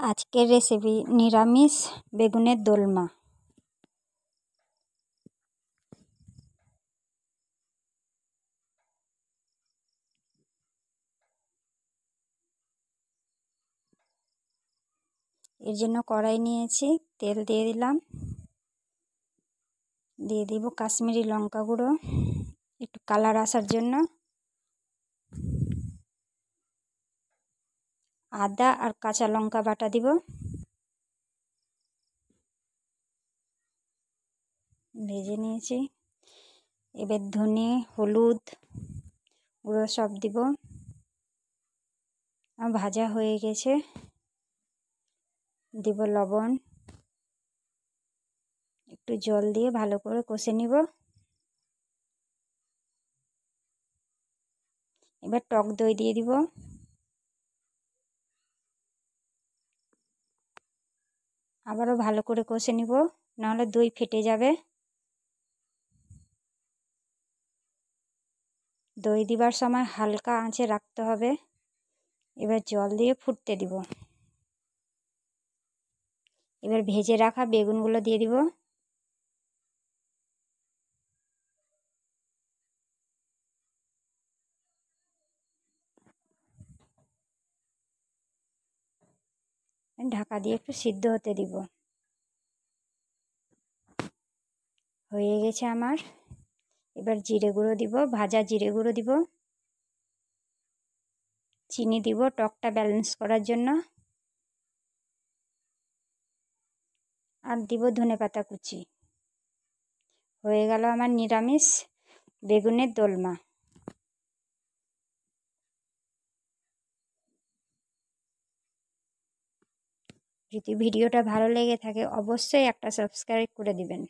আজকের রেসিপি নিরামিষ বেগুনের দোলমা। এর জন্য কড়াই নিয়েছি, তেল দিয়ে দিলাম, দিয়ে দিব কাশ্মীরি লঙ্কা গুঁড়ো একটু কালার আসার জন্য, আদা আর কাঁচা লঙ্কা বাটা দিব, ভেজে নিয়েছি। এবার ধনে হলুদ গুঁড়ো সব দিব। ভাজা হয়ে গেছে, দিব লবণ, একটু জল দিয়ে ভালো করে কষে নিব। এবার টক দই দিয়ে দিব, আবারও ভালো করে কষে নিব, নাহলে দই ফেটে যাবে। দই দিবার সময় হালকা আঁচে রাখতে হবে। এবার জল দিয়ে ফুটতে দিব। এবার ভেজে রাখা বেগুনগুলো দিয়ে দিব। ঢাকা দিয়ে একটু সিদ্ধ হতে দিব। হয়ে গেছে আমার। এবার জিরে গুঁড়ো দিব, ভাজা জিরে গুঁড়ো দিব, চিনি দিব টকটা ব্যালেন্স করার জন্য, আর দিব ধনেপাতা কুচি। হয়ে গেল আমার নিরামিষ বেগুনের দোলমা। যদি ভিডিওটা ভালো লেগে থাকে অবশ্যই একটা সাবস্ক্রাইব করে দিবেন।